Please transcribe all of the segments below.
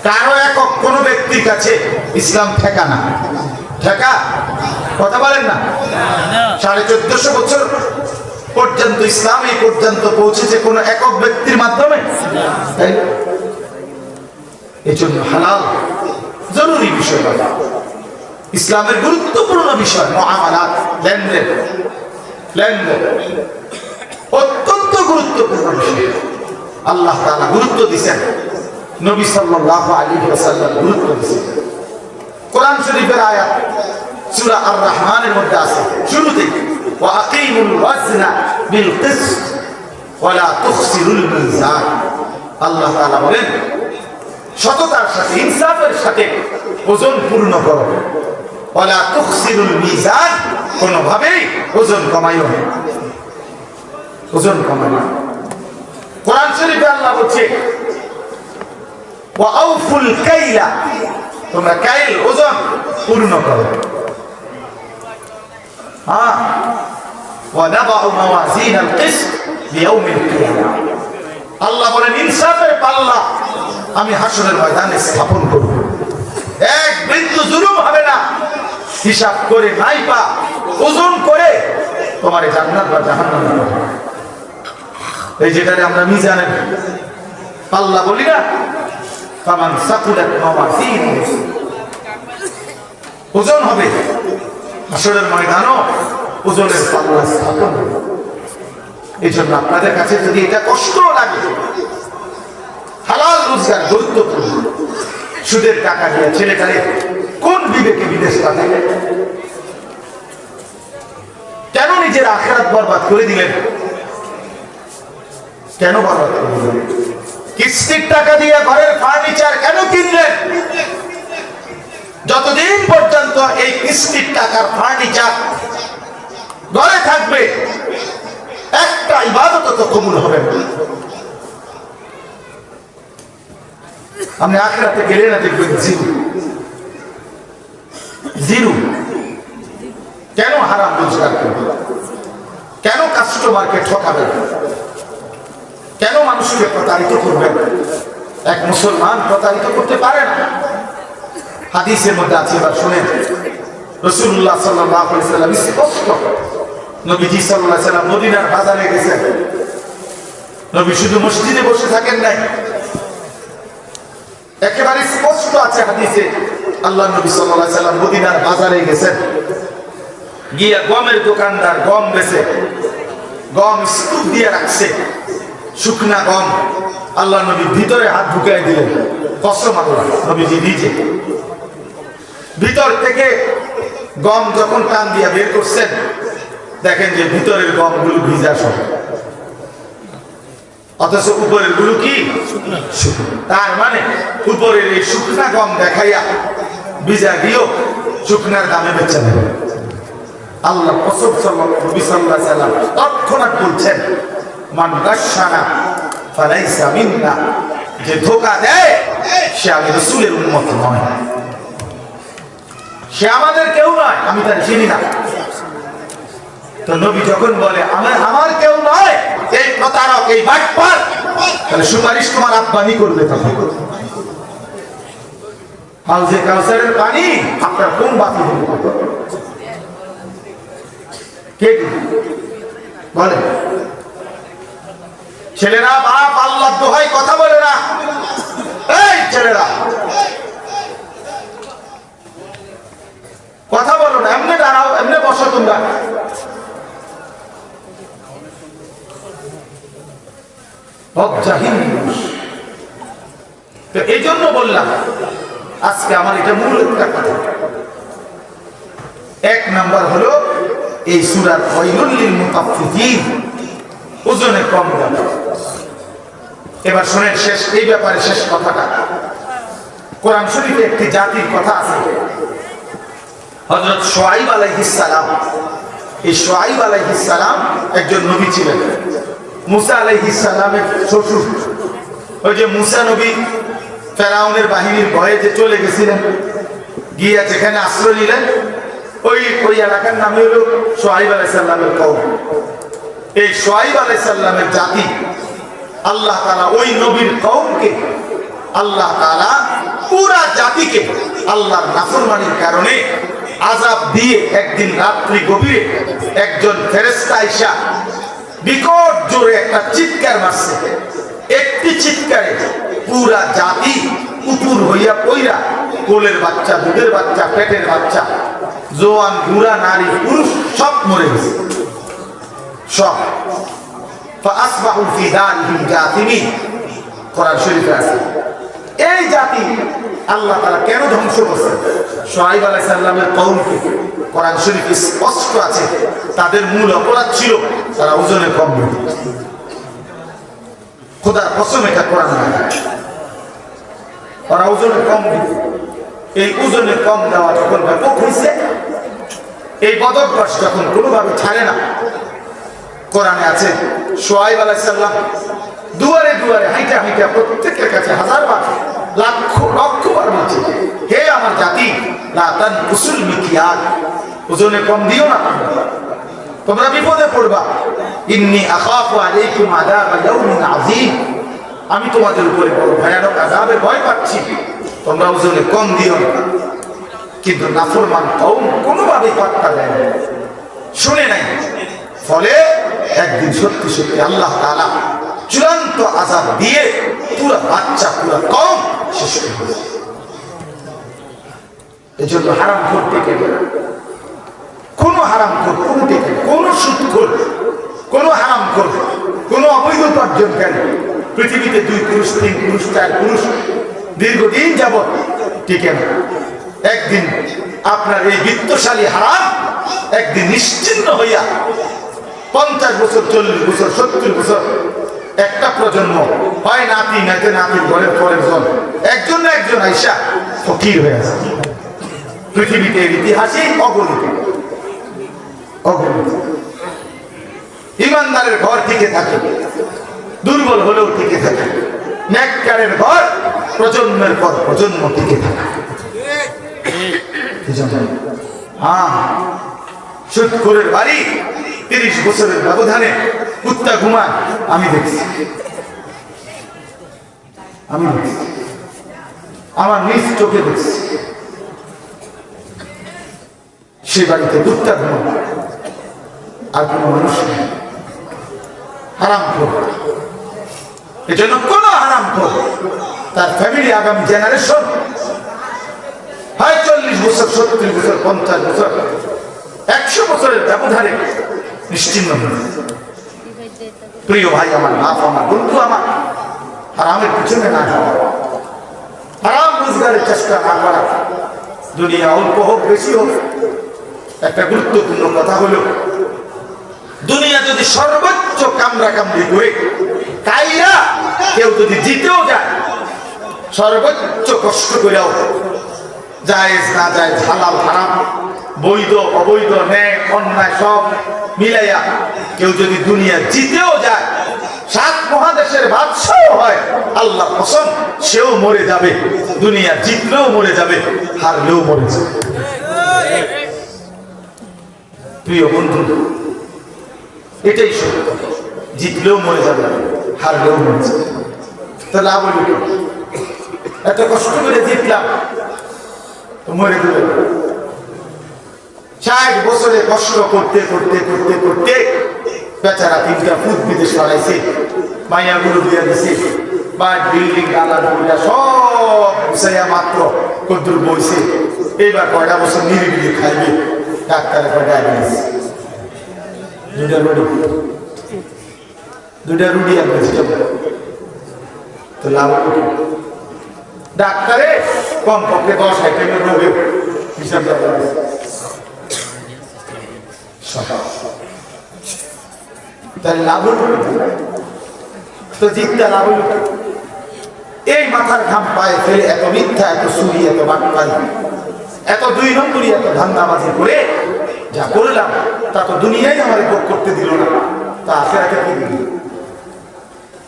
কারো একক কোন ব্যক্তির কাছে ইসলাম ঠেকা না। ঠেকা? কথা বলেন না। 1450 বছর পর্যন্ত ইসলাম এই পর্যন্ত পৌঁছেছে কোন একক ব্যক্তির মাধ্যমে? তাই এই জন্য হালাল জরুরি বিষয়। ইসলামের গুরুত্বপূর্ণ বিষয় মুআমালাত, লেনদেন। লেনদেন অত্যন্ত গুরুত্বপূর্ণ বিষয়। আল্লাহ তাআলা গুরুত্ব দিয়েছেন, নবী সাল্লাল্লাহু আলাইহি ওয়াসাল্লাম গুরুত্ব দিয়েছেন। কোরআন শরীফের আয়াত সূরা আর রহমানের মধ্যে আছে শুরুতে, ওয়া আকিমুল ওয়াজনা বিল কিসত ওয়া লা তুখসিরুল মিজান। আল্লাহ তাআলা বলেন সততার সাথে, ইনসাফের সাথে ওজন পূর্ণ করো। ওয়া লা তুখসিরুল মিজান, কোনোভাবেই ওজন কমাইও না। ওজন কমাইও না। কোরআন শরীফে আল্লাহ বলছে ওয়া আউফুল কাইলা, তোমরা কাইল ওজন পূর্ণ করো। হ্যাঁ, ওয়া নাদাউ মাওয়াজিনাল কিসত লিয়াউমিল কিয়ামা। আল্লাহ বলেন ইনসাফের পাল্লা আমি হাসরের ময়দানে স্থাপন করব। এক বিন্দু জুলুম হবে না। হিসাব করে নাইপা ওজন করে তোমার জান্নাত বা জাহান্নাম হবে। এই যেটারে আমরা মিজানের পাল্লা বলি না, ফামান সাকুলাত মাওয়াজিনুহু, ওজন হবে হাসরের ময়দানও ওজনের পাল্লা স্থাপন হবে। এই জন্য আপনাদের কাছে যদি এটা কষ্ট লাগে, হালাল রোজগার গুরুত্বপূর্ণ। সুদের টাকা দিয়ে ছেলেটারে কোন বিবেকে বিদেশ পাঠাবে? কেন নিজের আখিরাত বরবাদ করে দিলেন? কেন বরবাদ করে দিলেন? কিস্তির টাকা দিয়ে ঘরের ফার্নিচার কেন কিনলেন? যতদিন পর্যন্ত এই কিস্তির টাকার ফার্নিচার ঘরে থাকবে, একটা ইবাদত তো কবুল হবে না। আপনি আখিরাতে গেলে না দেখবেন জিরো জিরো। কেন হারাম রোজগার করবেন? কেন কাস্টমারকে ঠকাবেন? কেন মানুষকে প্রতারিত করবেন? এক মুসলমান প্রতারিত করতে পারে না। হাদিসের মধ্যে আছে, এবার শুনেন। রাসূলুল্লাহ সাল্লাল্লাহু আলাইহি ওয়াসাল্লাম স্পষ্ট, নবীজি সাল্লাল্লাহু আলাইহি ওয়াসাল্লাম মদিনার বাজারে গেছেন। নবী শুধু মসজিদে বসে থাকেন নাই, একেবারে স্পষ্ট আছে হাদিসে, আল্লাহ নবী সাল্লাল্লাহু আলাইহি ওয়াসাল্লাম মদিনার বাজারে গেছেন, গিয়ে গমের দোকানদার গম বেচে, গম স্তূপ দিয়ে রাখছে, শুকনা গম। আল্লাহ নবী ভিতরে হাত ঢুকাই দিলেন, কসম আল্লাহ, নবীজি নিজে ভিতর থেকে গম যখন টান দিয়া বের করছেন, দেখেন যে ভিতরের গমগুলো ভিজা সব, অথচ উপরের গুলো কি শুকনো। তার মানে উপরের এই শুকনা গম দেখাইয়া ভিজা দিও শুকনার দামে বেচা নেবে। আল্লাহ নবী সাল্লাল্লাহু আলাইহি ওয়াসাল্লাম তৎক্ষণাৎ বলছেন, মান গাশশানা ফালাইসা মিন্না, যে ধোঁকা দেয় সে আমি রাসূলের উম্মত নয়, সে আমাদের কেউ নয়, আমি তার চিনি না। তো নবী যখন বলে আমার কেউ নয়, এই প্রতারক, এই বাটপার, তাহলে সুপারিশ তোমার আব্বানি করবে। তখন হাউজে কাউসারের পানি আপনার কোন বাতি কে বলে? ছেলেরা বাপ আল্লাহর দোহাই কথা বলে না। এই ছেলেরা কথা বলো না, এমনি দাঁড়াও, এমনি বসো তোমরা। তো এই জন্য বললাম আজকে আমার এটা মূল একটা কথা। এক নাম্বার হলো এই সূরার ওয়াইলুল লিল মুতাফফিফিন, ওজনে কম দাম। এবার শুনেন শেষ, এই ব্যাপারে শেষ কথাটা। কোরআন শরীফে একটি জাতির কথা আছে, হযরত শুআয়ব আলাইহিস সালাম। এই শুআয়ব আলাইহিস সালাম একজন নবী ছিলেন, মুসা আলাইহিস সালামের শ্বশুর। ওই যে মুসা নবী ফেরাউনের বাহিনীর ভয়ে যে চলে গেছিলেন, গিয়ে যেখানে আশ্রয় নিলেন, ওই এলাকার নাম হলো শুআয়ব আলাইহিস সালামের কওম। এই শুআয়ব আলাইহিস সালামের জাতি, আল্লাহ তাআলা ওই নবীর কওমকে আল্লাহ তাআলা পুরা জাতিকে আল্লাহর নাফরমানির কারণে আযাব দিয়ে একদিন রাত্রি গভীরে একজন ফেরেশতা আইসা বিকট জোরে একটা চিৎকার মারছে। একটি চিৎকারে পুরা জাতি উপুর হইয়া পইরা, কোলের বাচ্চা, দুধের বাচ্চা, পেটের বাচ্চা, জোয়ান, বুড়া, নারী, পুরুষ সব মরে গেছে, সব। فأصبحوا في دارهم جاثمين। কোরআন শরীফে আছে। এই জাতি আল্লাহ তাআলা কেন ধ্বংস করছেন? শুআয়ব আলাইহিস সালামের কওমকে কোরআন শরীফে স্পষ্ট আছে, তাদের মূল অপরাধ ছিল তারা ওজনে কম দিত। খোদার কসম, এটা কোরআন না, ওরা ওজনে কম দিত। এই ওজনে কম দেওয়া যখন ব্যাপক হয়েছে, এই বদভ্যাস যখন কোনোভাবে ছাড়ে না, কোরআনে আছে শুআয়ব আলাইহিস সালাম দুয়ারে দুয়ারে হাইটা হাইটা প্রত্যেকের কাছে হাজারবার, লাখ লক্ষবার বলছে, হে আমার জাতি, লা তানকুসুল মিকিয়াল, ওজনে কম দিও না, তোমরা বিপদে পড়বা। ইন্নী আখাফু আলাইকুম আযাব ইয়াউমিন আযীম, আমি তোমাদের উপরে বড় ভয়ানক আযাবের ভয় পাচ্ছি, তোমরা ওজনে কম দিও না। কিন্তু নাফরমান কওম কোনোভাবে পাত্তা দেয় না, শুনে নাই। ফলে একদিন সত্যি সত্যি আল্লাহ তাআলা চূড়ান্ত আযাব দিয়ে পুরো বাচ্চা, পুরো কওম শেষ করে দিল। এজন্য হারাম করতে গেলে কোন হারাম কর, কোন সুদখোর, কোন হারাম কর, কোন অবৈধ উপার্জনকারী পৃথিবীতে 2 পুরুষ, 3 পুরুষ, 4 পুরুষ দীর্ঘদিন যাবৎ টিকে না। একদিন আপনার এই বিত্তশালী হারাম একদিন নিশ্চিহ্ন হইয়া 50 বছর, 40 বছর, 70 বছর একটা প্রজন্ম হয়, নাতি নাতে নাতির ঘরের পরের জন একজন না একজন আইসা ফকির হয়ে আছে। পৃথিবীতে ইতিহাসে অগণিত অগণিত ইমানদারের ঘর টিকে থাকে, দুর্বল হলেও টিকে থাকে, নেককারের ঘর প্রজন্মের পর প্রজন্ম টিকে থাকে। সুদখোরের বাড়ি 30 বছরের ব্যবধানে কুত্তা ঘুমায়, আমি দেখছি, আমার নিজ চোখে দেখছি। সে বাড়িতে কুত্তা ঘুমায়, আর কোনো মানুষ নেই। হারামখোর। এজন্য কোন হারামখোর তার ফ্যামিলি, আগামী জেনারেশন হয় 40 বছর, 70 বছর, 50 বছর, 100 বছরের ব্যবধানে নিশ্চিন্ন হল। প্রিয় ভাই আমার, বাপ আমার, বন্ধু আমার, হারামের পিছনে না যাওয়া, হারাম রোজগারের চেষ্টা না করা। দুনিয়া অল্প হোক বেশি হোক, একটা গুরুত্বপূর্ণ কথা হলো, দুনিয়া যদি সর্বোচ্চ কামড়া কামড়ি করে কাইরা কেউ যদি জিতেও যায়, সর্বোচ্চ কষ্ট করেও জায়েজ না জায়েজ, হালাল হারাম, বৈধ অবৈধ, ন্যায় অন্যায় সব মিলাইয়া কেউ যদি দুনিয়া জিতেও যায়, 7 মহাদেশের বাদশাহ হয়, আল্লাহ কসম সেও মরে যাবে। দুনিয়া জিতলেও মরে যাবে, হারলেও মরে যাবে। প্রিয় বন্ধু, এটাই সত্য, জিতলেও মরে যাবে, হারলেও মরে যাবে। তাহলে লাভ হইল কি? এত কষ্ট করে জিতলাম, তো মরে যাবে। 60 বছরে কষ্ট করতে করতে করতে করতে বেচারা 3টা ফুট বিদেশ হারাইছে, মাইয়াগুলো দিয়ে দিছে, বাড়ি বিল্ডিং দালান কইরা সব গুছাইয়া মাত্র কদ্দুর বইছে। এইবার কয়টা বছর নিরিবিলি খাইবে, ডাক্তারে কয় ডায়াবেটিস, 2টা রুটি আর ভেজিটেবল, তো লাভ ডাক্তারে কমপক্ষে 10 আইটেমের রোগে হিসাব তাহলে লাভ তো জিতটা লাভ হইল। এই মাথার ঘাম পায়ে ফেলে এত মিথ্যা, এত চুরি, এত বাটপারি, এত 2 নম্বরই, এত ধান্দাবাজি করে যা করলাম, তা তো দুনিয়ায় আমার ভোগ করতে দিল না, তা আখিরাতে কি দিল,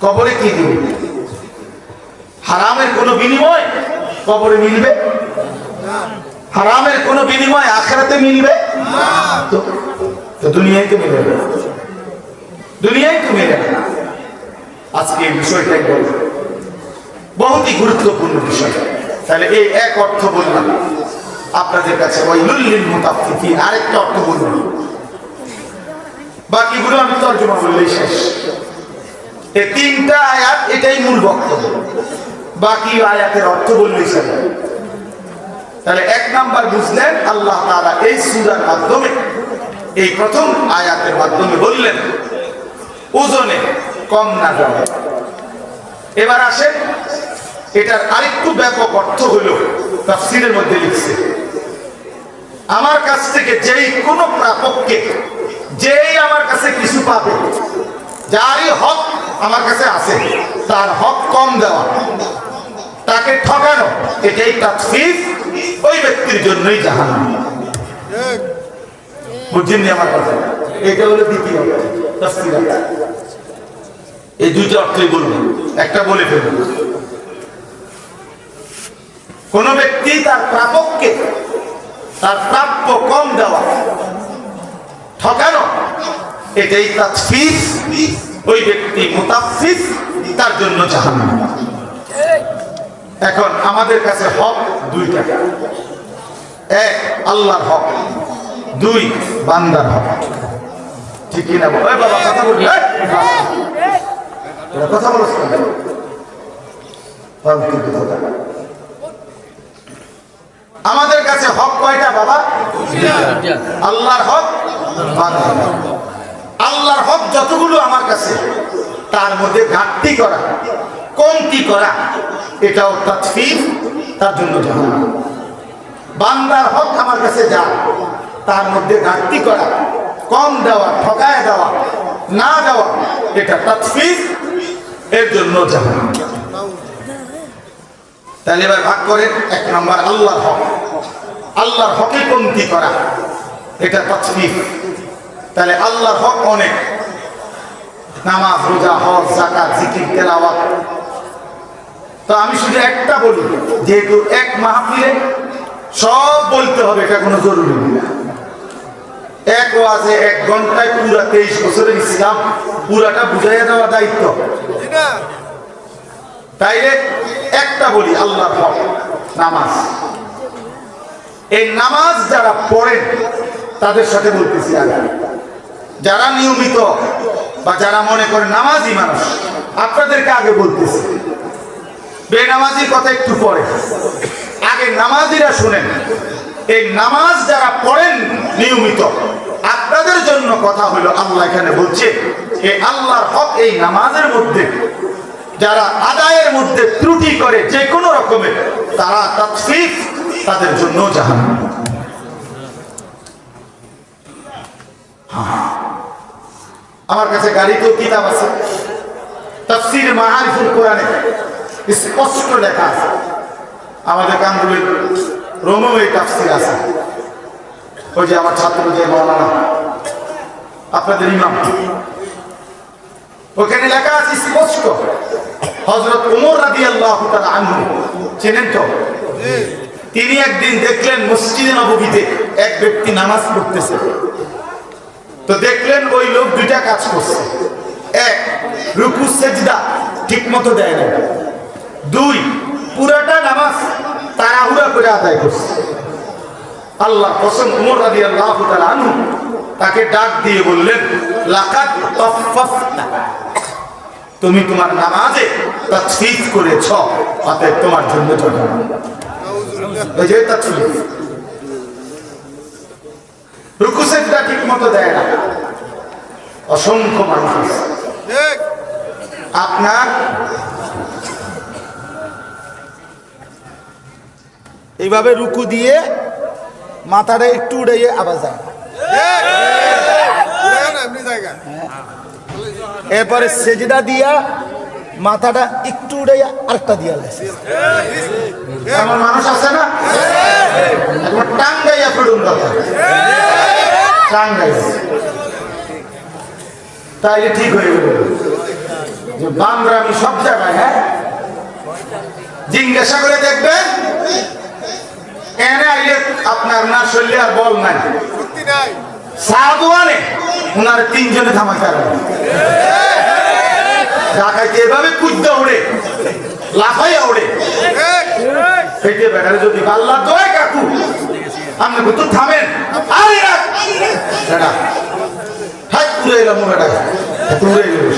কবরে কি দিল? হারামের কোনো বিনিময় কবরে মিলবে? হারামের কোনো বিনিময় আখিরাতে মিলবে? তো দুনিয়ায় তো মিলবে, দুনিয়ায় তো মিলবে। আজকে এই বিষয়টাই বলবো, বহুতই গুরুত্বপূর্ণ বিষয়। তাহলে এই এক অর্থ বললাম আপনাদের কাছে, ওয়াইলুল লিল মুতাফফিফিন আরেকটা অর্থ বললাম, বাকিগুলো আমি তর্জমা বললেই শেষ। এই তিনটা আয়াত এটাই মূল বক্তব্য, বাকি আয়াতের অর্থ বললেই শেষ। তাহলে এক নাম্বার বুঝলেন আল্লাহ তাআলা এই সূরার মাধ্যমে, এই প্রথম আয়াতের মাধ্যমে বললেন ওজনে কম না যাওয়া। এবার আসেন এটার আরেকটু ব্যাপক অর্থ হলো তাফসীরের মধ্যে লিখছে, আমার কাছ থেকে যেই কোনো প্রাপককে, যেই আমার কাছে কিছু পাবে, যারই হক আমার কাছে আছে তার হক কম দেওয়া, তাকে ঠকানো, এটাই তাফসীর, ওই ব্যক্তির জন্যই জাহান্নাম। বুঝছেন আমার কথা? এটা হলো দ্বিতীয় তাফসীর। এই দুইটা অর্থই বলবো, একটা বলে ফেলবো। কোন ব্যক্তি তার প্রাপককে তার প্রাপ্য কম দেওয়া, ঠকানো, এটাই তাফসীর, ওই ব্যক্তি মুতাফফিফ, তার জন্য জাহান্নাম। এখন আমাদের কাছে হক দুইটা, এক আল্লাহর হক, দুই বান্দার হক। ঠিক কিনা? ওই বাবা কথা বলবি, কথা বলো, আমাদের কাছে হক কয়টা বাবা? আল্লাহর হক, বান্দার হক। আল্লাহর হক যতগুলো আমার কাছে, তার মধ্যে ঘাটতি করা, কমতি করা, এটাও তাফসীর, তার জন্য জাহান্নাম। বান্দার হক আমার কাছে যা, তার মধ্যে ঘাটতি করা, কম দেওয়া, ঠকায় দেওয়া, না দেওয়া, এটা তাফসীর, এর জন্য জাহান্নাম। তাহলে এবার ভাগ করেন, এক নম্বর আল্লাহর হক, আল্লাহর হকে কমতি করা, এটা তাফসীর। তাহলে আল্লাহর হক অনেক, নামাজ, রোজা, হজ, যাকাত, জিকির, তেলাওয়াত। তো আমি শুধু একটা বলি, যেহেতু এক মাহফিলে সব বলতে হবে, এটা কোনো জরুরি না। এক ওয়াজে 1 ঘন্টায় পুরা 23 বছরের ইসলাম পুরাটা বুঝাইয়া দেওয়া দায়িত্ব, তাইলে একটা বলি আল্লাহর হক নামাজ। এই নামাজ যারা পড়েন তাদের সাথে বলতেছি, আগে যারা নিয়মিত বা যারা মনে করে নামাজি মানুষ, আপনাদেরকে আগে বলতেছি, বেনামাজির কথা একটু পরে, আগে নামাজিরা শুনেন। এই নামাজ যারা পড়েন নিয়মিত, আপনাদের জন্য কথা হলো, আল্লাহ এখানে বলছে এই আল্লাহর হক এই নামাজের মধ্যে যারা আদায়ের মধ্যে ত্রুটি করে যে কোনো রকমের, তারা তাফসীর, তাদের জন্য জাহান্নাম। আমার কাছে গাড়িতেও কিতাব আছে, তাফসীর মাআরিফুল কোরআনে স্পষ্ট লেখা আছে। আমাদের কান্দুলের রোমও এই তাফসীর আছে। ওই যে আমার ছাত্র যে মাওলানা, আপনাদের ইমাম, ওখানে লেখা আছে স্পষ্ট, হযরত ওমর রাদিয়াল্লাহু তাআলা আনহু, চেনেন তো? তিনি একদিন দেখলেন মসজিদে নববীতে এক ব্যক্তি নামাজ পড়তেছে। তো দেখলেন ওই লোক দুইটা কাজ করছে, এক রুকু সেজদা ঠিক মতো দেয় না, দুই পুরাটা নামাজ তাড়াহুড়া করে আদায় করছে। আল্লাহ কসম, ওমর রাদিয়াল্লাহু তাআলা আনহু তাকে ডাক দিয়ে বললেন, লাকাদ তাফাফতা, তুমি তোমার নামাজে তাফসীর করেছ, অতএব তোমার জন্য জাহান্নাম। এই যে তাফসীর, রুকু সেজদা ঠিক মতো দেয় না, অসংখ্য মানুষ আছে। আপনার এইভাবে রুকু দিয়ে মাথাটা একটু উড়াইয়ে আবার যায়, এরপরে সেজদা দিয়া মাথাটা একটু উড়াইয়া আরেকটা দিয়া লাগছে। এমন মানুষ আছে না? টাঙ্গাইয়া পড়ুন কথা, টাঙ্গাইয়া, তাইলে ঠিক হয়ে গেল। বান্দরামি সব জায়গায়, হ্যাঁ, জিজ্ঞাসা করে দেখবেন, এনে আইলে আপনার না শরীরে আর বল নাই, সাধুয়ানে ওনার 3 জনে থামাইতে পারবে। ঢাকাইতে এভাবে কুদ্দা উড়ে লাফাইয়া ওড়ে পেটে বেটারে যদি আল্লাহ দোয় কাকু আপনি কত থামেন আরে রাখ বেটা হাত পুরে এলাম বেটা পুরে এলো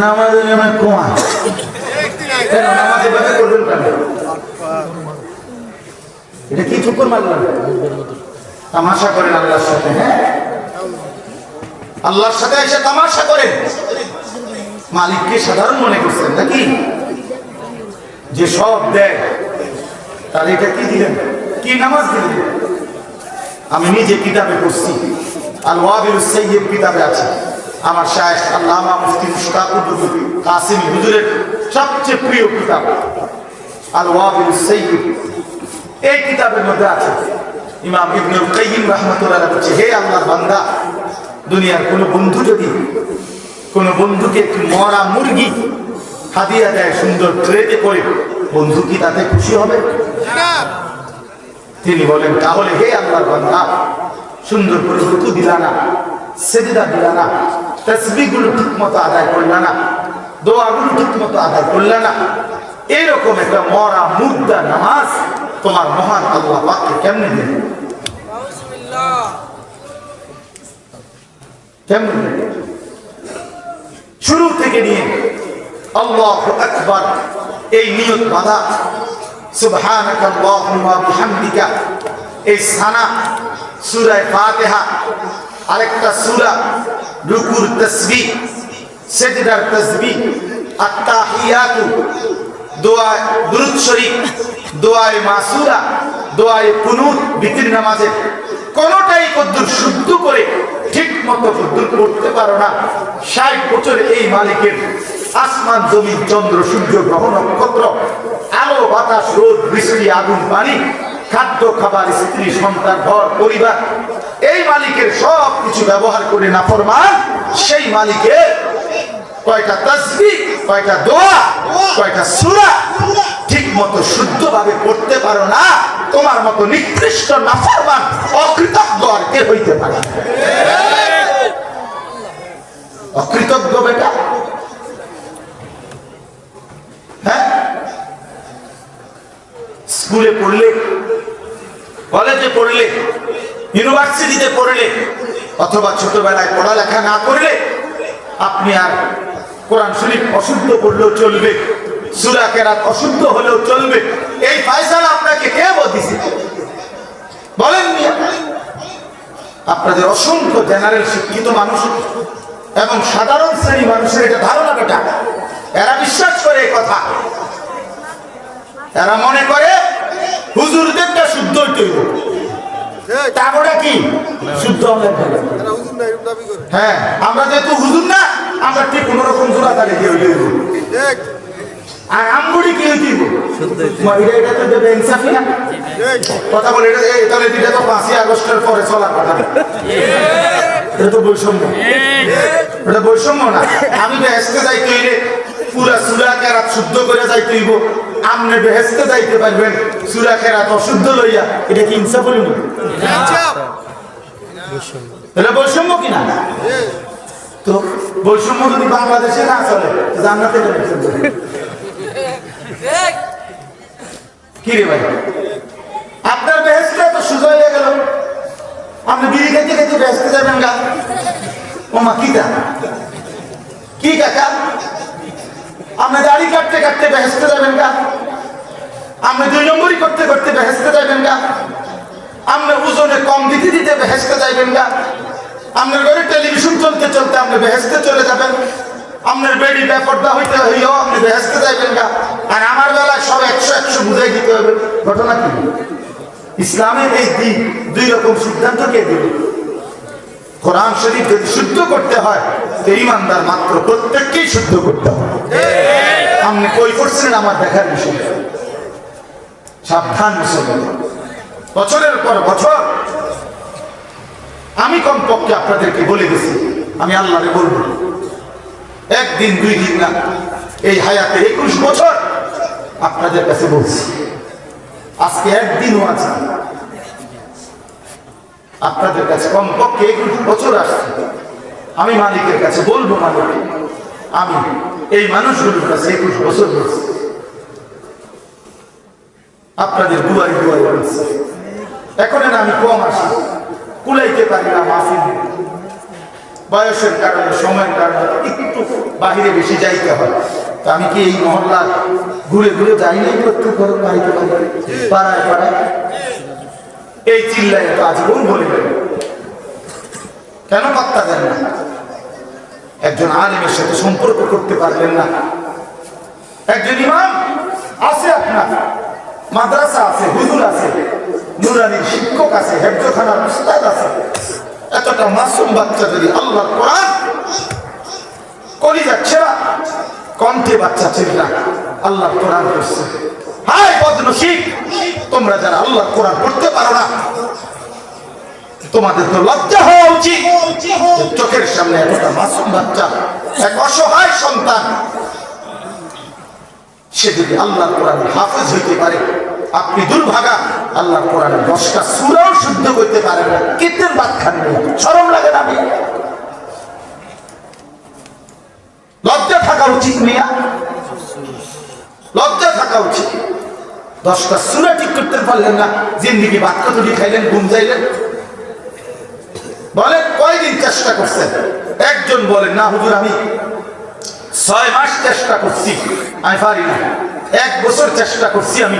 নামাজে নেমে কোয়া কেন নামাজে বাকি করবেন কেন এটা কি ঠুকুর মারলেন তামাশা করেন আল্লাহর সাথে হ্যাঁ আল্লাহর সাথে এসে তামাশা করেন মালিককে সাধারণ মনে করছেন নাকি যে সব দেয় তার এটা কি দিলেন কি নামাজ দিলেন আমি নিজে কিতাবে পড়ছি আল ওয়াবিলুস সাইয়্যিব কিতাবে আছে আমার শায়েখ আল্লামা মুফতি মুশতাকুর কাসিমি হুজুরের সবচেয়ে প্রিয় কিতাব আল ওয়াবিলুস সাইয়্যিব এই কিতাবের মধ্যে আছে ইমাম ইবনুল কাইয়্যিম রাহমাতুল্লাহ আলাইহি বলেছে হে আল্লাহর বান্দা দুনিয়ার কোন বন্ধু যদি কোন বন্ধুকে একটি মরা মুরগি হাদিয়া দেয় সুন্দর ট্রেতে করে বন্ধু কি তাতে খুশি হবে না তিনি বলেন তাহলে হে আল্লাহর বান্দা সুন্দর করে রুকু দিলা না সেজদা দিলা না তাসবিহগুলো ঠিকমতো আদায় করলা না দোয়াগুলো ঠিকমতো আদায় করলা না এরকম একটা মরা মুর্দা নামাজ তোমার মহান আল্লাহ পাককে কেমনে দেবে কেমনে শুরু থেকে নিয়ে আল্লাহু আকবার এই নিয়ত বাঁধা সুবহানাকা আল্লাহুম্মা বিহামদিকা এই সানা সূরা ফাতিহা আরেকটা সূরা রুকুর তাসবিহ সিজদার তাসবিহ আত-তাহিয়াতু দোয়া দুরূদ শরীফ দোয়ায়ে মাসুরা দোয়ায়ে কুনুত বিতির নামাজে কোনটাই কদ্দুর শুদ্ধ করে ঠিক মতো কদ্দুর করতে পারো না 60 বছর এই মালিকের আসমান জমি চন্দ্র সূর্য গ্রহ নক্ষত্র আলো বাতাস রোদ বৃষ্টি আগুন পানি খাদ্য খাবার স্ত্রী সন্তান ঘর পরিবার এই মালিকের সব কিছু ব্যবহার করে নাফরমান সেই মালিকের কয়টা তাসবিহ কয়টা দোয়া কয়টা সূরা ঠিক মতো শুদ্ধভাবে পড়তে পারো না তোমার মতো নিকৃষ্ট নাফরমান অকৃতজ্ঞ আর কে হইতে পারে অকৃতজ্ঞ বেটা হ্যাঁ স্কুলে পড়লে কলেজে পড়লে ইউনিভার্সিটিতে পড়লে অথবা ছোটবেলায় পড়ালেখা না করলে আপনি আর কোরআন শরীফ অশুদ্ধ পড়লেও চলবে সূরা কেরাত অশুদ্ধ হলেও চলবে এই ফয়সালা আপনাকে কে বলেছে বলেন আপনাদের অসংখ্য জেনারেল শিক্ষিত মানুষ এবং সাধারণ শ্রেণী মানুষের এটা ধারণা বেটা এরা বিশ্বাস করে এই কথা এরা মনে করে হুজুরদেরটা শুদ্ধ হইতে হইব তারপরে কি শুদ্ধ হ্যাঁ আমরা যেহেতু হুজুর না আমরা ঠিক কোন রকম জোড়া তালে দিয়ে হইব আর আমগুড়ি কি হইতে হইব এটা তো দেবে ইনসাফি না কথা বলে এটা তাহলে এটা তো 5ই আগস্টের পরে চলার কথা এটা তো বৈষম্য এটা বৈষম্য না আমি বেহেশতে যাইতে হইলে পুরা সূরা কেরাত শুদ্ধ করে যাইতে হইব আপনি বেহেশতে যাইতে পারবেন সূরা কেরাত অশুদ্ধ লইয়া এটা কি ইনসাফ হইল এটা বৈষম্য কিনা তো বৈষম্য যদি বাংলাদেশে না চলে জান্নাতে কি রে ভাই আপনার বেহেশতে তো সুযোগ হয়ে গেল আপনি বিড়ি খেতে খেতে বেহেশতে যাবেন গা ওমা কিটা কি কাকা আপনি দাড়ি কাটতে কাটতে বেহেশতে যাবেন গা আপনি 2 নম্বরই করতে করতে বেহেশতে যাবেন গা আপনি ওজনে কম দিতে দিতে বেহেশতে যাবেন গা আপনার ঘরে টেলিভিশন চলতে চলতে আপনি বেহেশতে চলে যাবেন আপনার বেডি বেপর্দা হইতে হইও আপনি বেহেশতে যাবেন গা আর আমার বেলায় সব 100 বুঝাই দিতে হবে ঘটনা কি ইসলামের এই দুই রকম সিদ্ধান্ত কে দিল কোরআন শরীফ যদি শুদ্ধ করতে হয় তো ঈমানদার মাত্র প্রত্যেককেই শুদ্ধ করতে হবে আপনি কই করছেন আমার দেখার বিষয় সাবধান মুসলমান বছরের পর বছর আমি কমপক্ষে আপনাদেরকে বলে গেছি আমি আল্লাহরে বলবো একদিন 2 দিন না এই হায়াতে 21 বছর আপনাদের কাছে বলছি আজকে একদিনও আছে আপনাদের কাছে কমপক্ষে 21 বছর আসছে আমি মালিকের কাছে বলবো মালিক আমি এই মানুষগুলোর কাছে 21 বছর বলছি আপনাদের দুয়ারে দুয়ারে বলছি। এখন আমি কম আসি, কুলাইতে পারি না মাহফিল, বয়সের কারণে, সময়ের কারণে একটু বাহিরে বেশি যাইতে হয়। তো আমি কি এই মহল্লা ঘুরে ঘুরে যাই নাই করতে করো বাড়িতে পাড়ায় পাড়ায় এই চিল্লায় তো আজীবন বলে গেল, কেন পাত্তা দেন না? একজন আলেমের সাথে সম্পর্ক করতে পারলেন না? একজন ইমাম আছে, আপনার মাদ্রাসা আছে, হুজুর আছে, নুরানির শিক্ষক আছে, হেফজখানার উস্তাদ আছে, এতটা মাসুম বাচ্চা যদি আল্লাহর কোরআন কলিজা ছেড়া কণ্ঠে বাচ্চা ছেলেরা আল্লাহর কোরআন পড়ছে, হায় বদনসিব তোমরা যারা আল্লাহর কোরআন পড়তে পারো না, তোমাদের তো লজ্জা হওয়া উচিত। চোখের সামনে একটা মাসুম বাচ্চা, এক অসহায় সন্তান, সে যদি আল্লাহর কোরআনের হাফেজ হইতে পারে, আপনি দুর্ভাগা আল্লাহর কোরআনের 10টা সূরাও শুদ্ধ করতে পারেন না, কীর্তন বাদ খান, শরম লাগে না? লজ্জা থাকা উচিত মিয়া, লজ্জা থাকা উচিত। 10টা সূরা ঠিক করতে পারলেন না, জিন্দেগি ভাত কতটি খাইলেন, ঘুম যাইলেন? বলেন কয়দিন চেষ্টা করছেন? একজন বলেন না হুজুর আমি 6 মাস চেষ্টা করছি, আমি পারি না। 1 বছর চেষ্টা করছি, আমি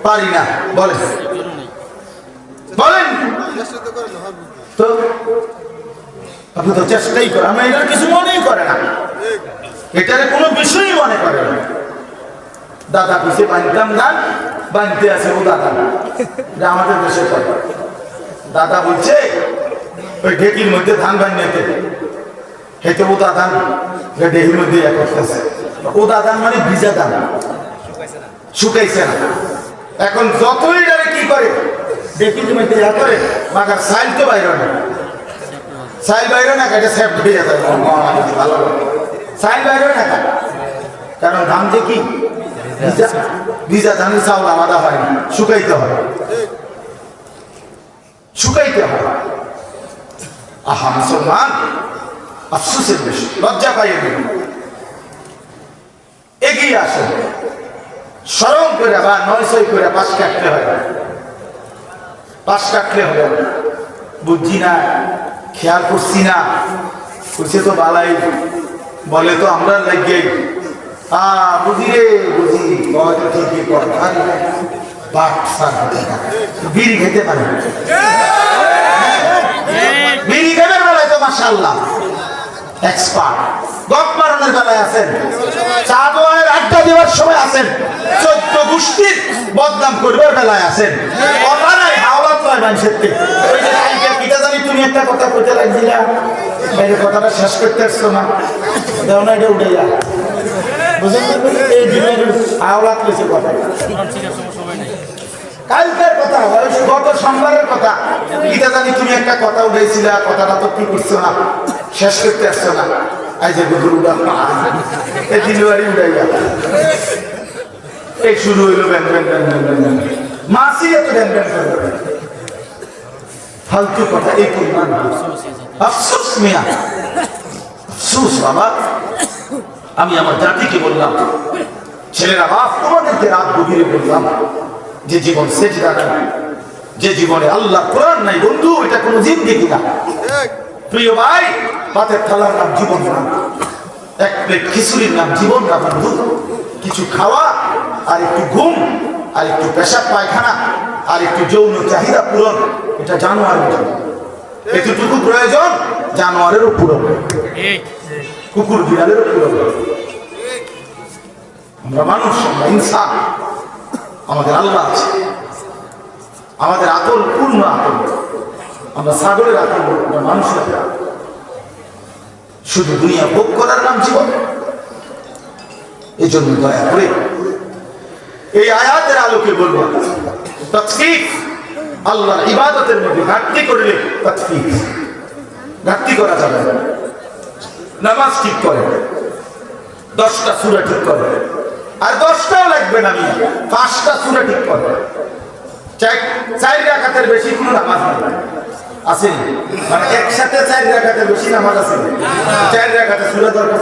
পারি না। বলেন বলেন তো, আপনি তো চেষ্টাই করেন, আমি এটার কিছু মনেই করে না, এটার কোনো বিষয়ই মনে করে না। দাদা পিছিয়ে বাঁধতাম না, বাঁধতে আছে ও দাদা, আমাদের দেশে করে। দাদা বলছে ওই ঢেকির মধ্যে ধান বানিয়েতে, হেঁটে ও দাদা ঢেকির মধ্যে ইয়ে করতেছে। ও দাদা মানে ভিজা দান, শুকাইছে না। এখন যতই ডারে কি করে, ঢেকির মধ্যে ইয়া করে, মাগার সাইল তো বাইরে না, সাইল বাইরে না কাটে সেফ হয়ে যায়, ভালো সাইল বাইরে না, কারণ ধান যে কি ভিজা ধানের চাউল আলাদা হয় না, শুকাইতে হয়, শুকাইতে হয়। আহা মুসলমান, আফসোসের বিষয়, লজ্জা পাইয়ে দিন, এগিয়ে আসেন, স্মরণ করে বা 900 করে 5 কাটতে হয়, 5 কাটলে হবে। বুঝছি না, খেয়াল করছি না, করছে তো বালাই, বলে তো আমরা লাগিয়ে বুঝি রে বুঝি, ঠিকই কর, বিড়ি খেতে পারে, বিড়ি খেতে বেলায় তো মাশাআল্লাহ এক্সপার্ট, গপ মারানোর বেলায় আছেন, চা দোয়ানের আড্ডা দেওয়ার সময় আছেন, 14 গোষ্ঠীর বদনাম করবার বেলায় আছেন, কথা নাই হাওলাত নয় মানুষের থেকে। ওই যে কালকে কিটা জানি তুমি একটা কথা কইতে লাগছিলা, এই কথাটা শেষ করতে আসছো না, দেও না, এটা উঠে যা, বুঝলেন? এই দিনের হাওলাত কইছে কথা, কালকের কথা, গত সোমবারের কথা, কিটা জানি তুমি একটা কথা উঠেছিলা, কথাটা তো কি করছো না, শেষ করতে আসছো না, আই যে গুজুর উড়া এই দিলবাড়ি উড়াই গেল, এই শুরু হইলো ব্যান ব্যান ব্যান ব্যান ব্যান, মাসি এত ব্যান ব্যান করবে, ফালতু কথা এই পরিমাণ। আফসোস মিয়া, আফসোস বাবা। আমি আমার জাতিকে বললাম, ছেলেরা বাপ, তোমাদেরকে রাত গভীরে বললাম, যে জীবন সেজদা নাই, যে জীবনে আল্লাহ কোরআন নাই, বন্ধু এটা কোনো জিন্দেগি না। প্রিয় ভাই, পাতের থালার নাম জীবন না, এক প্লেট খিচুড়ির নাম জীবন না বন্ধু। কিছু খাওয়া আর একটু ঘুম আর একটু পেশাব পায়খানা আর একটু যৌন চাহিদা পূরণ, এটা জানোয়ারের জন্য, এতটুকু প্রয়োজন জানোয়ারেরও পূরণ, কুকুর বিড়ালেরও পূরণ। আমরা মানুষ, আমরা ইনসান, আমাদের আল্লাহ আছে, আমাদের আকল পূর্ণ আকল, আমরা সাগরের আকল, আমরা মানুষের আকল। শুধু দুনিয়া ভোগ করার নাম জীবন। এই জন্য দয়া করে এই আয়াতের আলোকে বলবো, তাকফীর, আল্লাহর ইবাদতের মধ্যে ঘাটতি করলে তাকফীর, ঘাটতি করা যাবে না। নামাজ ঠিক করে, 10টা সূরা ঠিক করে, আর 10টাও লাগবে না, 5টা সূরা ঠিক করে, 4 রাকাতের বেশি কোনো নামাজ নেই, আছে মানে একসাথে 4 রাকাতের বেশি নামাজ আছে, 4 রাকাতে সূরা দরকার,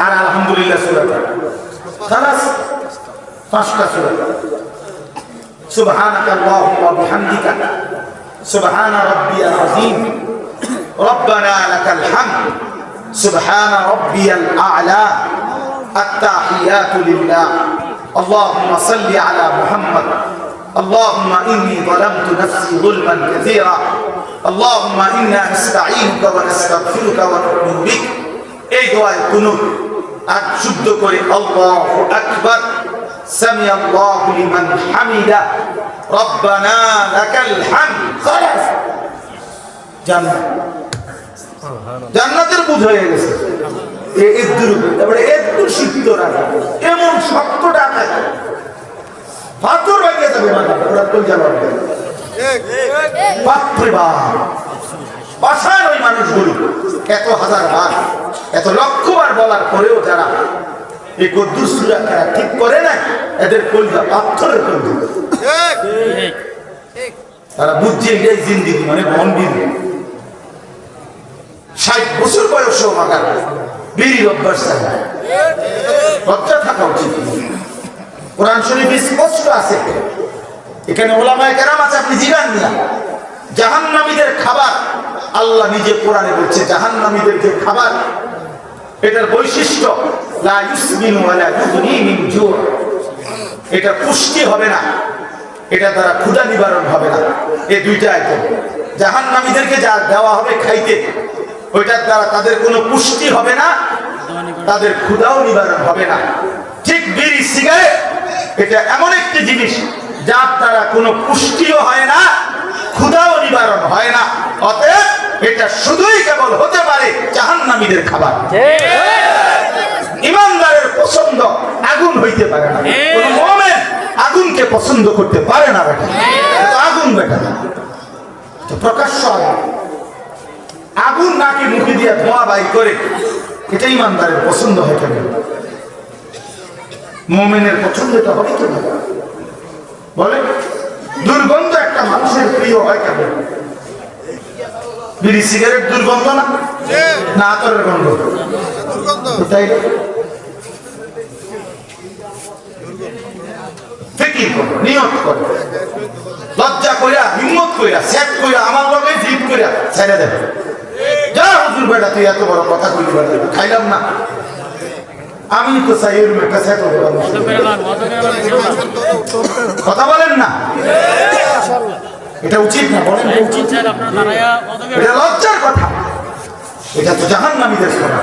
আর আলহামদুলিল্লাহ সূরাটা খালাস, 5টা সূরা। সুবহানাকা আল্লাহুম্মা ওয়া বিহামদিকা সুবহানা রাব্বিয়াল আযীম রব্বানা লাকাল হামদ সুবহানা রাব্বিয়াল আ'লা আত-তাহিয়াতু লিল্লাহ আল্লাহুম্মা সাল্লি আলা মুহাম্মদ اللهم إني ظلمت نفسي ظلما كثيرا اللهم إنا نستعينك ونستغفرك ونؤمن بك এই দোয়ায় কুনুত আর শুদ্ধ করে আল্লাহু আকবার সামি আল্লাহু লিমান হামিদা রব্বানা লাকাল হামদ খালাস জান্নাতের বুঝ হয়ে গেছে তারপরে একটু সিদ্ধ রাখা এমন শক্ত ডাকা পাথর হয়ে যাবে মাথা ওরা কই যাবে বাপরে বাপ পাশার ওই মানুষগুলো এত হাজার বার এত লক্ষ বার বলার পরেও যারা এই কুদ্দুস সূরা তারা ঠিক করে না এদের কলজা পাথরের কলজা তারা বুঝছে এই জিন্দেগি মানে বন্দির 60 বছর বয়সেও মাগার বিড়ির অভ্যাস থাকে লজ্জা থাকা উচিত কোরআন শরীফে স্পষ্ট আছে এখানে ওলামায়ে কেরাম আছে আপনি জিগান না জাহান্নামীদের খাবার আল্লাহ নিজে কোরআনে বলছে জাহান্নামীদের যে খাবার এটার বৈশিষ্ট্য লা ইউসমিনু ওয়ালা ইউগনি মিন জু' এটা পুষ্টি হবে না এটা দ্বারা ক্ষুধা নিবারণ হবে না এই দুইটা আইটেম জাহান্নামীদেরকে যা দেওয়া হবে খাইতে ওইটার দ্বারা তাদের কোনো পুষ্টি হবে না তাদের ক্ষুধাও নিবারণ হবে না ঠিক বিড়ি সিগারেট এটা এমন একটি জিনিস যার দ্বারা কোনো পুষ্টিও হয় না ক্ষুধাও নিবারণ হয় না অতএব এটা শুধুই কেবল হতে পারে জাহান্নামীদের খাবার ঈমানদারের পছন্দ আগুন হইতে পারে না কোন মুমিন আগুনকে পছন্দ করতে পারে না বেটা এটা আগুন বেটা তো প্রকাশ্য আগুন নাকি মুখে দিয়ে ধোঁয়া বাই করে এটা ঈমানদারের পছন্দ হয় কেন মুমিনের পছন্দটা হবে কি না বলে দুর্গন্ধ একটা মানুষের প্রিয় হয় কেন বিড়ি সিগারেট দুর্গন্ধ না না আতরের গন্ধ তাই ফিকির করো নিয়ত করো লজ্জা কইরা হিম্মত কইরা সেট কইরা আমার লগে জিদ কইরা ছেড়ে দেবে যা হুজুর বেটা তুই এত বড় কথা কইলি খাইলাম না আমি তো চাই এর মেটা সেট হবে কথা বলেন না এটা উচিত না বলেন উচিত স্যার আপনারা দাঁড়ায়া এটা লজ্জার কথা এটা তো জাহান্নামীদের কথা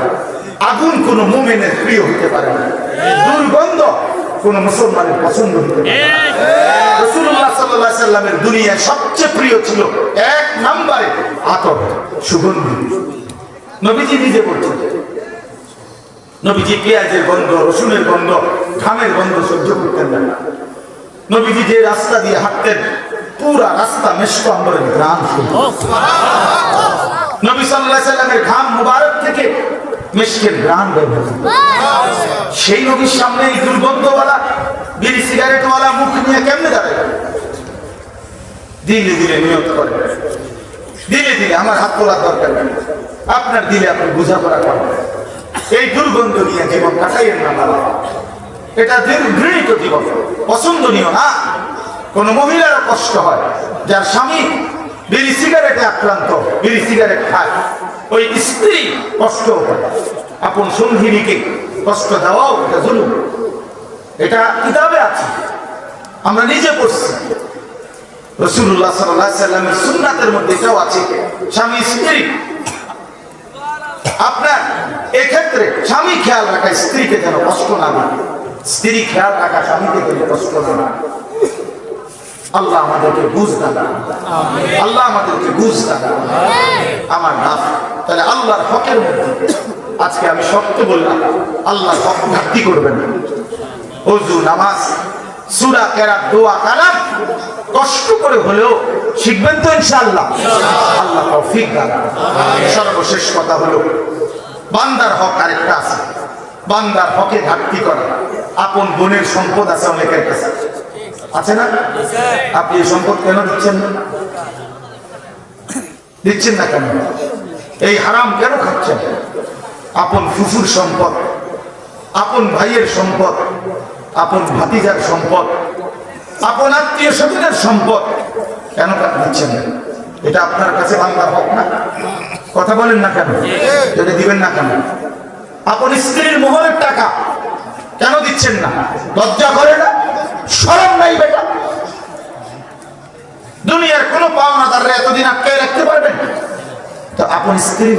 আগুন কোন মুমিনের প্রিয় হতে পারে না দুর্গন্ধ কোন মুসলমানের পছন্দ হতে পারে না রাসূলুল্লাহ সাল্লাল্লাহু আলাইহি সাল্লামের দুনিয়ায় সবচেয়ে প্রিয় ছিল এক নম্বরে আতর সুগন্ধি নবীজি নিজে বলছেন নবীজি পেঁয়াজের গন্ধ রসুনের গন্ধ ঘামের গন্ধ সহ্য করতেন না নবীজি যে রাস্তা দিয়ে হাঁটতেন পুরা রাস্তা মেশক আম্বরের ঘ্রাণ নবী সাল্লাল্লাহু আলাইহি সাল্লামের ঘাম মুবারক থেকে মেশকের ঘ্রাণ বের হতো সেই নবীর সামনে এই দুর্গন্ধওয়ালা বিড়ি সিগারেটওয়ালা মুখ নিয়ে কেমনে দাঁড়ায় ধীরে ধীরে নিয়ত করে ধীরে ধীরে আমার হাত তোলার দরকার নেই আপনার দিলে আপনি বোঝাপড়া করেন এই দুর্গন্ধ নিয়ে জীবন কাটাইয়েন না এটা ঘৃণিত জীবন পছন্দনীয় না কোন মহিলারও কষ্ট হয় যার স্বামী বিড়ি সিগারেটে আক্রান্ত বিড়ি সিগারেট খায় ওই স্ত্রী কষ্ট পায় আপন সঙ্গিনীকে কষ্ট দেওয়াও এটা জুলুম এটা কিতাবে আছে আমরা নিজে পড়ছি রাসূলুল্লাহ সাল্লাল্লাহু আলাইহি সাল্লামের সুন্নাতের মধ্যে এটাও আছে স্বামী স্ত্রী আপনার এক্ষেত্রে স্বামী খেয়াল রাখা স্ত্রীকে যেন কষ্ট না দেয় স্ত্রী খেয়াল রাখা স্বামীকে যেন কষ্ট না দেয় আল্লাহ আমাদেরকে বুঝ দান আল্লাহ আমাদেরকে বুঝ দান আমার নাম তাহলে আল্লাহর হকের মধ্যে আজকে আমি শক্ত বললাম আল্লাহর হক ঘাটতি করবেন ওযু নামাজ সূরা কেরাত দোয়া কালাম কষ্ট করে হলেও শিখবেন তো ইনশাআল্লাহ আল্লাহ তৌফিক দান সর্বশেষ কথা হলো বান্দার হক আরেকটা আছে বান্দার হকে ঘাটতি করা আপন বোনের সম্পদ আছে অনেকের কাছে আছে না আপনি এই সম্পদ কেন দিচ্ছেন না দিচ্ছেন না কেন এই হারাম কেন খাচ্ছেন আপন ফুফুর সম্পদ আপন ভাইয়ের সম্পদ আপন ভাতিজার সম্পদ, আপন আত্মীয় স্বজনের সম্পদ কেন দিচ্ছেন না? এটা আপনার কাছে বাংলার হক না? কথা বলেন না কেন? যদি দিবেন না কেন? আপন স্ত্রীর মোহরের টাকা কেন দিচ্ছেন না? লজ্জা করে না? শরম নাই বেটা? দুনিয়ার কোন পাওনাদাররা এতদিন আটকে রাখতে পারবেন? তো আপন স্ত্রীর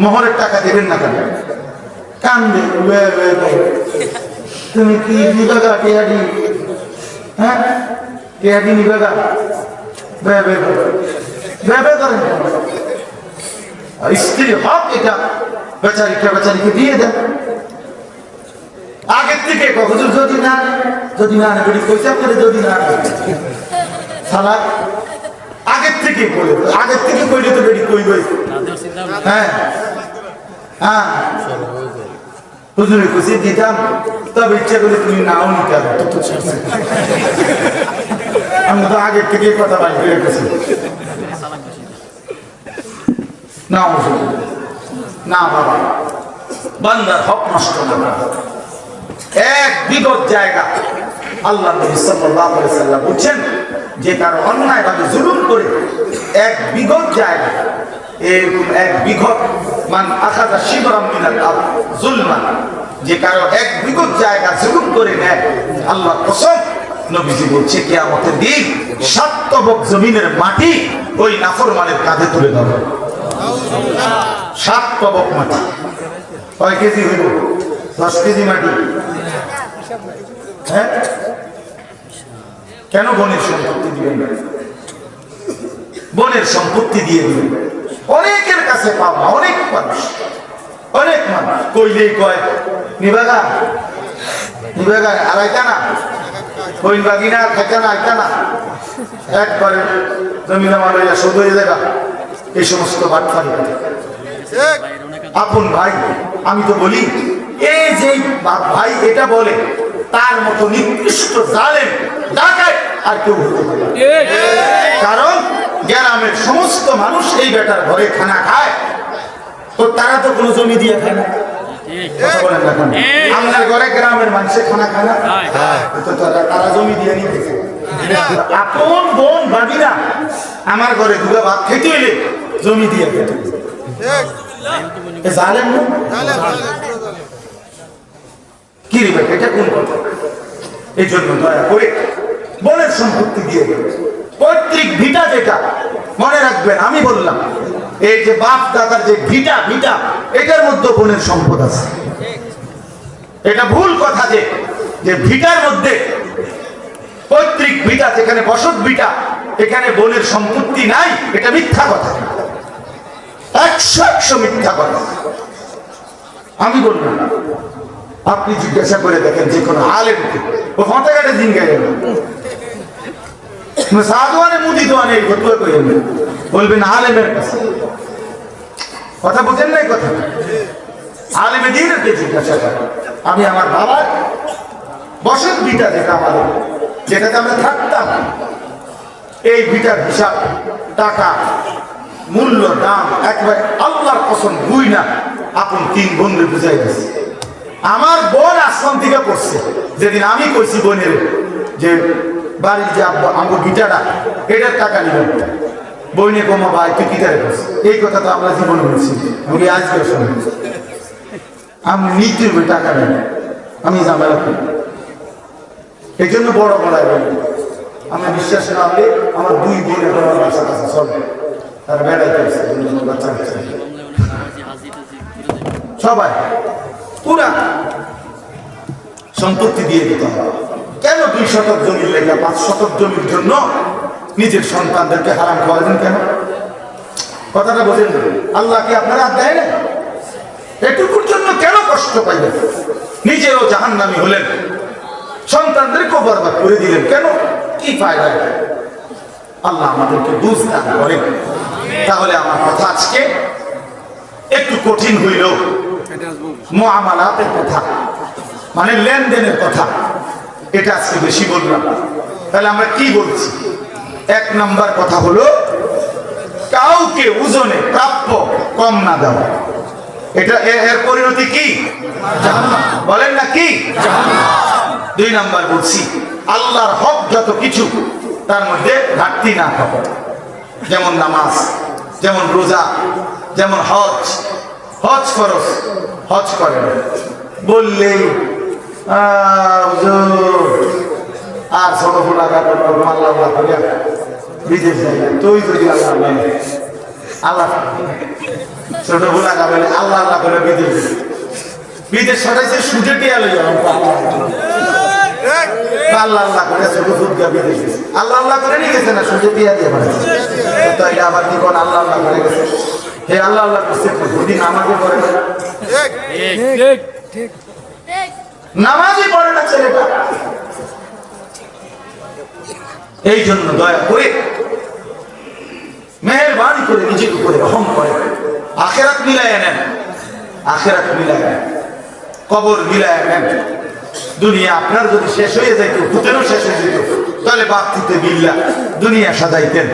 মোহরের টাকা দিবেন না কেন? কান্দে, তুমি কি নিবাগা টিয়াডি? হ্যাঁ, টিয়াডি নিবাগা করেন। স্ত্রীর হক এটা, বেচারিকে দিয়ে দেন। আগের থেকে হুজুর যদি না কইছে আপনারা যদি না সালা আগের থেকে বলে, আগের থেকে কইলে তো বেড়ি কইবই। হ্যাঁ হ্যাঁ, হুজুরে কইছে দিতাম, তবে ইচ্ছা করে তুমি নাও নিতে হবে। আমি তো আগের থেকে কথা বাড়ি করে গেছি। না হুজুর, না বাবা, বান্দার হক নষ্ট না। এক বিগত জায়গা আল্লাহ নবী সাল্লাল্লাহু আলাইহি ওয়াসাল্লাম বলেন, যে কারো অন্যায়ভাবে জুলুম করে এক বিগত জায়গা, এরকম এক বিগত মান আখাযা শিবরাম মিনাল আরদ যুলমান, যে কারো এক বিগত জায়গা জুলুম করে নেয়, আল্লাহর কসম নবীজি বলছে কিয়ামতের দিন 7 তবক জমিনের মাটি ওই নাফরমানের কাঁধে তুলে দেওয়া হবে। 7 তবক মাটি কয় কেজি হইব? 10 কেজি মাটি। হ্যাঁ, কেন বোনের সম্পত্তি দিবেন? বোনের সম্পত্তি দিয়ে দিবেন। অনেকের কাছে পাওয়া, অনেক মানুষ কইলেই কয় নিবাগা আর আইতা না, কইন বাগিনা খাইতা না, আইতা না, একবারে জমি জমা লইয়া শোধ হয়ে যাবা। এই সমস্ত বাটফারি আপন ভাই, আমি তো বলি এই যে ভাই এটা বলে, তার মতো নিকৃষ্ট জালেম ডাকাত আর কেউ হতে পারে না। কারণ গ্রামের সমস্ত মানুষ এই বেটার ঘরে খানা খায়, তো তারা তো কোনো জমি দিয়ে খায় না। আপনার ঘরে গ্রামের মানুষে খানা খায় না, তো তারা জমি দিয়ে নিয়ে গেছে। আপন বোন ভাবিনা আমার ঘরে দুগা ভাত খেতে হইলে জমি দিয়ে খেতে জালেম কি রে? এটা কোন কথা? এই জন্য দয়া করে বোনের সম্পত্তি দিয়ে দেবে। পৈতৃক ভিটা যেটা মনে রাখবেন, আমি বললাম এই যে বাপ দাদার যে ভিটা এটার মধ্যে বোনের সম্পদ আছে। এটা ভুল কথা যে ভিটার মধ্যে, পৈতৃক ভিটা যেখানে বসত ভিটা, এখানে বোনের সম্পত্তি নাই, এটা মিথ্যা কথা। 100 মিথ্যা কথা। আমি বললাম, আপনি জিজ্ঞাসা করে দেখেন যে কোনো আলেমকে, ও ফটাঘাটে দিন গেলেন সাধুয়ানে মুদি দোয়ানে এই ফতুয়া কইলেন, বলবেন আলেমের কাছে। কথা বুঝেন নাই? কথা আলেমে দিনকে জিজ্ঞাসা করে। আমি আমার বাবার বসত ভিটা যেটা আমাদের, যেটাতে আমরা থাকতাম, এই ভিটার হিসাব, টাকা, মূল্য, দাম একবার আল্লাহর কসম বুই না আপন 3 বন্ধু বুঝাই দিচ্ছে। আমার বোন আসমান থেকে পড়ছে, যেদিন আমি কইছি বোনের যে বাড়ির যে আমার ভিটাটা এটার টাকা নিবেন, বইনে কমা ভাই তুই কি তারে করছিস, এই কথা তো আমরা জীবনে বলছি, আমি আজকে শুনি আমি নিতে টাকা নেই, আমি ঝামেলা করি। এই জন্য বড় বড়াই বলি, আমি বিশ্বাস না হলে আমার 2 বোনের আমার বাসার কাছে চলবে, তারা বেড়াইতে আসছে, বাচ্চা সবাই পুরা সম্পত্তি দিয়ে দিতে হবে। কেন 2 শতক জমির লেগে 5 শতক জমির জন্য নিজের সন্তানদেরকে হারাম খাওয়াবেন কেন? কথাটা বোঝেন? আল্লাহ কি আপনারা দেয় না? এটুকুর জন্য কেন কষ্ট পাইবেন? নিজেও জাহান্নামী হলেন, সন্তানদেরকেও বরবাদ করে দিলেন কেন? কি ফায়দা? আল্লাহ আমাদেরকে বুঝ দান করেন। তাহলে আমার কথা আজকে একটু কঠিন হইলেও মুআমালাতের কথা, মানে লেনদেনের কথা, এটা আজকে বেশি বললাম। তাহলে আমরা কি বলছি? 1 নাম্বার কথা হলো কাউকে ওজনে প্রাপ্য কম না দেওয়া। এটা এর পরিণতি কি? জাহান্নাম। বলেন না কি? জাহান্নাম। দুই নাম্বার বলছি, আল্লাহর হক যত কিছু তার মধ্যে ঘাটতি না থাকে। যেমন নামাজ, যেমন রোজা, যেমন হজ। হজ ফরজ, হজ করে বললেই আর ছোট ফুলাকা আল্লাহ আল্লাহ করিয়া বিদেশ যাই তুই যদি আল্লাহ আল্লাহ ছোট ফুলাকা বলে আল্লাহ আল্লাহ করে বিদেশ বিদেশ সটাইছে সুদে টিয়া লই আল্লাহ আল্লাহ করে ছোট ফুট গিয়া বিদেশ গেছে। আল্লাহ আল্লাহ করে নিয়ে গেছে না, সুদে টিয়া দিয়ে বানাইছে। তো এটা আবার কি কোন আল্লাহ আল্লাহ করে গেছে, হে আল্লাহ আল্লাহ করছে দুদিন আমাকে করে না, নামাজই পড়ে না ছেলেটা। এই জন্য দয়া করে মেহেরবানি করে নিজের উপরে রহম করে আখেরাত মিলাইয়া নেন, আখেরাত মিলাইয়া নেন, কবর মিলাইয়া নেন। দুনিয়া আপনার যদি শেষ হয়ে যাইত, ভূতেরও শেষ হয়ে যেত, তাহলে বাপ ফুতে বিল্লা দুনিয়া সাজাইতেন।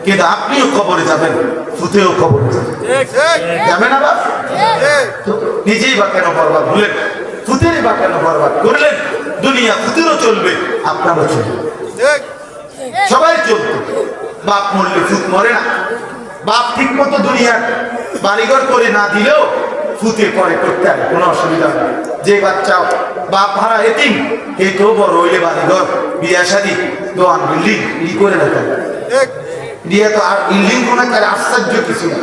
কিন্তু আপনিও কবরে যাবেন, ফুতেও কবরে যাবে না বাপ, নিজেই বা কেন বরবাদ হলেন, ফুতেরই বা কেন বরবাদ করলেন? দুনিয়া ফুতেরও চলবে, আপনারও চলবে, সবাই চলবে। বাপ মরলে ফুত মরে না। বাপ ঠিক মতো দুনিয়ার বাড়িঘর করে না দিলেও ফুতে পরে করতে হবে, কোনো অসুবিধা নেই। যে বাচ্চা বাপ হারা এতিম, এই তো বড় হইলে বাড়িঘর বিয়া শাদী দোয়ান বিল্ডিং ই করে না, দিয়ে তো আর বিল্ডিং কোনো আশ্চর্য কিছু না,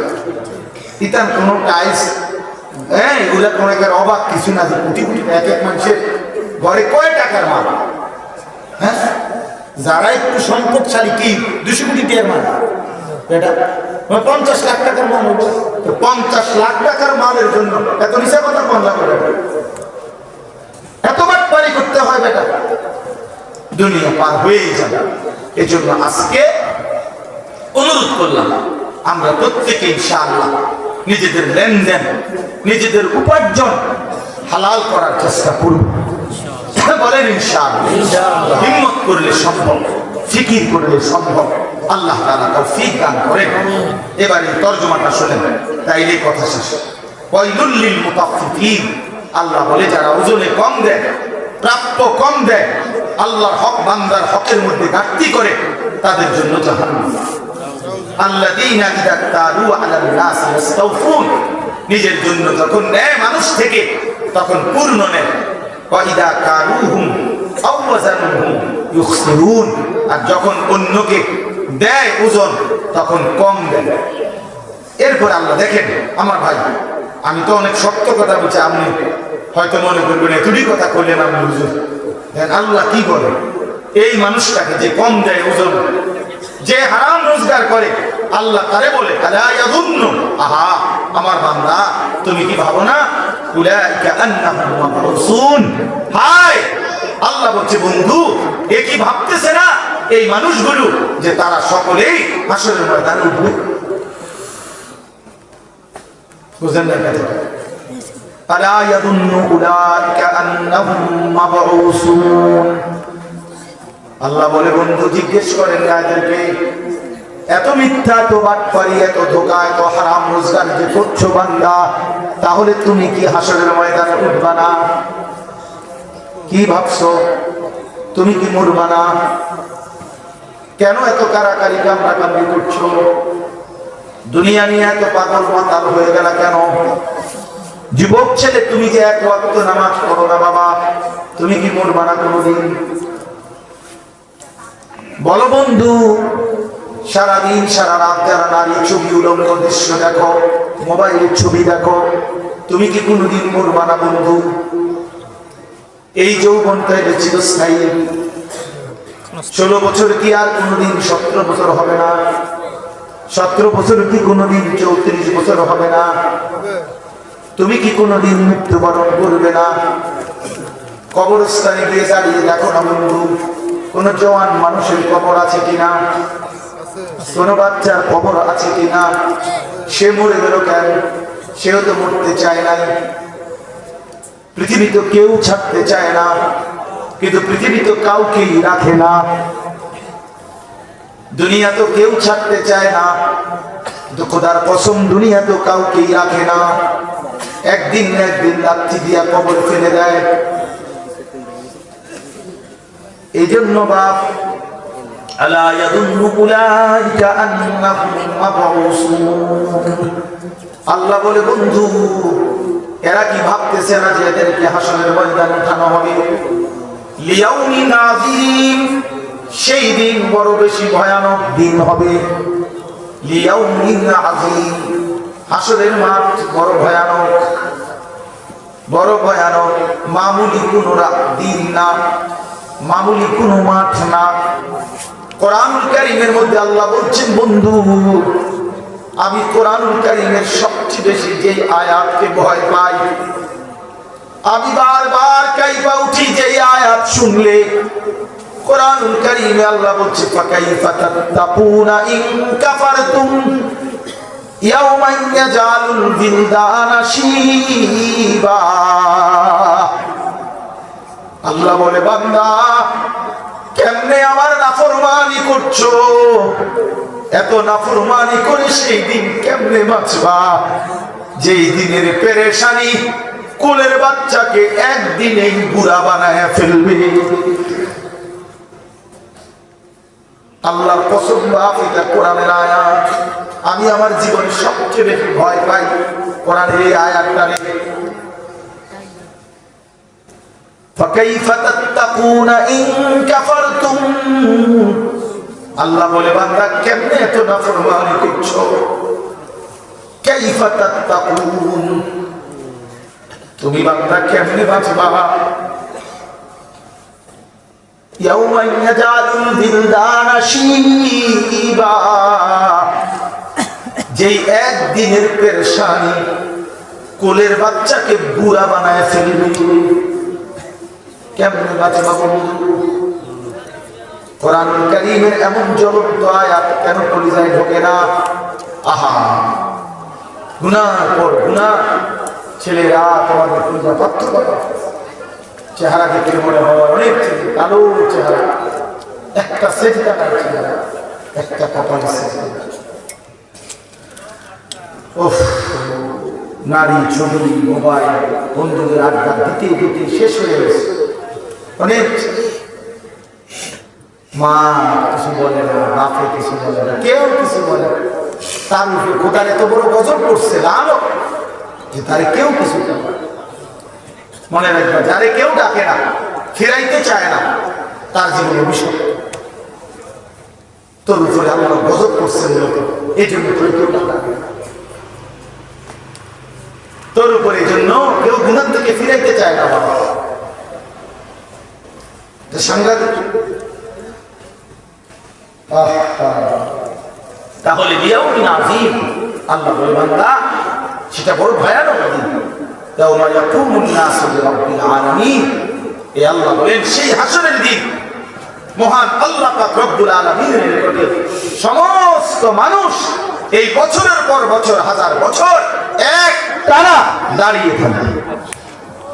ইতান কোনো টাইলস হ্যাঁ এগুলা কোনো অবাক কিছু না। কোটি কোটি এক এক মানুষের ঘরে কয় টাকার মাল, হ্যাঁ যারা একটু সম্পদশালী কি 200 কোটি টাকার মাল, এটা 50 লাখ টাকার মাল হইল। 50 লাখ টাকার মালের জন্য এত নিচা কথা কোন লাভ হবে? এতবার পারি করতে হয় বেটা, দুনিয়া পার হয়েই যাবে। এই জন্য আজকে অনুরোধ করলাম আমরা প্রত্যেকে ইনশাআল্লাহ নিজেদের লেনদেন, নিজেদের উপার্জন হালাল করার চেষ্টা করব। বলেন ইনশাআল্লাহ। হিম্মত করলে সম্ভব, ফিকির করলে সম্ভব। আল্লাহ তাআলা তৌফিক দান করেন। এবারে তরজমাটা শুনেন, তাইলে কথা শেষ। ওয়াইলুল লিল মুতাফফিফিন, আল্লাহ বলে যারা ওজনে কম দেয়, প্রাপ্য কম দেয়, আল্লাহর হক বান্দার হকের মধ্যে ঘাটতি করে, তাদের জন্য জাহান্নাম। আল্লাযীনা ইযা তালু আলান নাস ইস্তাওফুন, নিজের জন্য যখন নেয় মানুষ থেকে তখন পূর্ণ নেয়। ওয়া ইযা কালুহুম আও ওয়াজানুহুম ইখসিরুন, আর যখন অন্যকে দেয় ওজন তখন কম দেয়। এরপর আল্লাহ দেখেন আমার ভাই, আমি তো অনেক শক্ত কথা বলছি, আপনি হয়তো মনে করবেন এতটি কথা করলেন আপনি হুজুর। আল্লাহ কি বলে এই মানুষটাকে যে কম দেয় ওজন, যে হারাম রোজগার করে, আল্লাহ তারে বলে আলা ইয়াযুন্নু, আহা আমার বান্দা তুমি কি ভাবো না, উলাইকা আন্নাহুম মাবউসুন, হায় আল্লাহ বলছে বন্ধু এ কি ভাবতেছে না এই মানুষগুলো যে তারা সকলেই হাসরের ময়দানে উঠবে? বুঝেন না কথা? আলা ইয়াযুন্নু উলাইকা আন্নাহুম মাবউসুন, আল্লাহ বলে বন্ধু জিজ্ঞেস করেন এদেরকে, এত মিথ্যা, এত বাটপারি, এত ধোঁকা, এত হারাম রোজগার যে করছো বান্দা, তাহলে তুমি কি হাসরের ময়দানে উঠবা না? কি ভাবছো তুমি কি মরবা না? কেন এত কারাকারি কামড়াকামড়ি করছো? দুনিয়া নিয়ে এত পাগল মাতাল হয়ে গেল কেন? যুবক ছেলে তুমি যে এক ওয়াক্ত নামাজ পড়ো না বাবা, তুমি কি মরবা না কোনোদিন? বলো বন্ধু, সারাদিন সারা রাত যারা নারী ছবি উলঙ্গ দৃশ্য দেখো, মোবাইলের ছবি দেখো, তুমি কি কোনোদিন মরবা না বন্ধু? এই যৌবনটা এটা চিরস্থায়ী। 16 বছর কি আর কোনোদিন 17 বছর হবে না? 17 বছর কি কোনোদিন 34 বছর হবে না? তুমি কি কোনোদিন মৃত্যুবরণ করবে না? কবরস্থানে গিয়ে দাঁড়িয়ে দেখো না বন্ধু, কোন জওয়ান মানুষের কবর আছে কিনা, কোন বাচ্চার কবর আছে কিনা? সে মরে গেল কেন? সেও তো মরতে চায় নাই। পৃথিবী তো কেউ ছাড়তে চায় না, কিন্তু পৃথিবী তো কাউকেই রাখে না। দুনিয়া তো কেউ ছাড়তে চায় না, কিন্তু খোদার কসম দুনিয়া তো কাউকেই রাখে না। একদিন না একদিন লাথি দিয়া কবর ফেলে দেয়। এই জন্য বাপ আলা ইয়াদুল্লু উলাইকা আন্নাহুম মাবউসুন, আল্লাহ বলে বন্ধু এরা কি ভাবতেছে না যে এদেরকে হাসরের ময়দানে উঠানো হবে? লিয়াউমিন আযীম, সেই দিন বড় বেশি ভয়ানক দিন হবে। লিয়াউমিন আযীম, হাসরের মাঠ বড় ভয়ানক, বড় ভয়ানক। মামুলি কোনো দিন না, মামুলি কোনো মাঠ না। কোরআনুল কারীমের মধ্যে আল্লাহ বলছেন বন্ধু আমি কোরআনুল কারীমের সবচেয়ে বেশি যেই আয়াতকে ভয় পাই, আমি বারবার কাইপা উঠি যেই আয়াত শুনলে। কোরআনুল কারীমে আল্লাহ বলছে ফাকাইফা তাত্তাকুনা ইন কাফারতুম ইয়াওমান ইয়াজালুল বিলদানা শিবা। আল্লাহ বলে বান্দা কেমনে আমার নাফরমানি করছো, এত নাফরমানি করে সেই দিন কেমনে বাঁচবা যেই দিনের পেরেশানি কোলের বাচ্চাকে একদিনেই বুড়া বানায় ফেলবে। আল্লাহর কসম বাপ, এটা কোরআনের আয়াত। আমি আমার জীবনে সবচেয়ে বেশি ভয় পাই কোরআনের এই আয়াতটারে। ফাকাইফা তাত্তাকুনা ইন কাফারতুম, আল্লাহ বলে বান্দা কেমনে এত নাফরমানি করছো? কাইফা তাত্তাকুন, তুমি বান্দা কেমনে বাঁচবা? ইয়াউমা ইয়াজালুল বিলদানা শিবা, যেই একদিনের পেরেশানি কোলের বাচ্চাকে বুড়া বানায় ফেলবে। কেমনে বাঁচবা বন্ধু? কোরআনুল কারীমের এমন জ্বলন্ত আয়াত কেন কলিজায় ঢোকে না? আহা, গুনাহ পর গুনাহ। ছেলেরা তোমাদের পূজা পাত্র চেহারা দেখে মনে হয় অনেক ছেলে কালো চেহারা, একটা সেজদা নাই চেহারা, একটা কপাল সেজদা। উফ, নারী ছবি মোবাইল বন্ধুদের আড্ডা দিতে দিতে শেষ হয়ে গেছে। অনেক মা কিছু বলে না, বাপে কিছু বলে না, কেউ কিছু বলে না। তার উপরে খোদার এত বড় গজব করছে লালো যে তারে কেউ কিছু মনে রাখবে। যারে কেউ ডাকে না, ফেরাইতে চায় না, তার জীবনে বিষয় তোর উপরে আল্লাহ গজব করছেন লোকে, এই জন্য তোর কেউ ডাকে না তোর উপরে। এই জন্য কেউ গুনাহ থেকে ফিরাইতে চায় না বাবা। সাংঘাতিক। তাহলে ইয়াউমিন আযীম, আল্লাহ বলে বান্দা সেটা বড় ভয়ানক দিন। ইয়াউমা ইয়াকুমুন নাসু লিরাব্বিল আলামিন, এই আল্লাহ বলেন সেই হাসরের দিন মহান আল্লাহ পাক রব্বুল আলামিনের নিকটে সমস্ত মানুষ এই বছরের পর বছর, হাজার বছর এক টানা দাঁড়িয়ে থাকবে।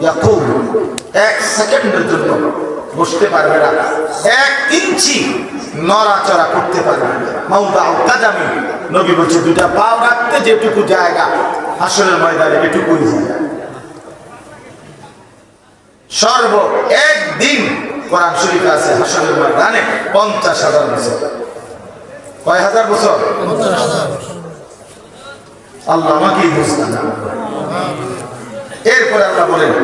ইয়াকুম, এক সেকেন্ডের জন্য বসতে পারবে না, এক ইঞ্চি নড়াচড়া করতে পারবে না। মাউদাউ কাদামি, নবী বলছে দুটা পাও রাখতে যেটুকু জায়গা হাসরের ময়দানে এটুকুই জায়গা। সর্ব একদিন কোরআন শরীফে আছে হাসরের ময়দানে 50,000 বছর। কয় হাজার বছর? 50,000। আল্লাহ আমাকেই বুঝতে না। এরপরে আল্লাহ বলেন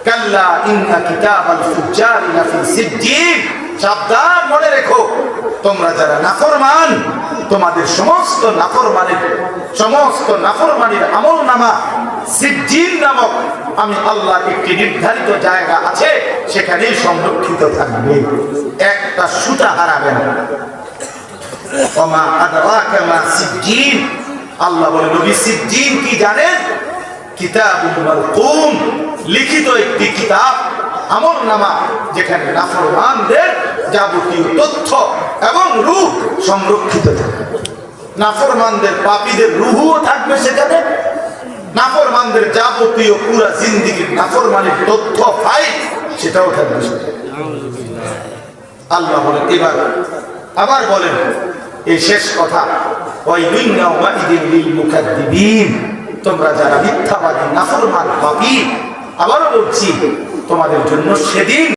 কাল্লা ইন্না কিতাবাল ফুজ্জারি লাফি সিজ্জিন, সাবধান, মনে রেখো তোমরা যারা নাফরমান, তোমাদের সমস্ত নাফরমানির আমলনামা সিজ্জিন নামক আমি আল্লাহর একটি নির্ধারিত জায়গা আছে, সেখানেই সংরক্ষিত থাকবে, একটা সুতা হারাবে না। ওমা আদরাকা মা সিজ্জিন, আল্লাহ বলেন নবী সিজ্জিন কি জানেন? কিতাবুল মারকুম, লিখিত একটি কিতাব, আমলনামা, যেখানে নাফরমানদের যাবতীয় তথ্য এবং রূহ সংরক্ষিত থাকবে। নাফরমানদের পাপীদের রূহও থাকবে সেখানে, নাফরমানদের যাবতীয় পুরা জিন্দেগীর নাফরমানির তথ্য ফাইল সেটাও থাকবে সেখানে। আল্লাহ বলেন এবার আবার বলেন এই শেষ কথা, ওয়াইলুন ইয়াওমাইযিন লিল মুকাদ্দিবিন, তোমরা যারা মিথ্যাবাদী নাফরমান পাপী, আবারও বলছি তোমাদের জন্য সেদিন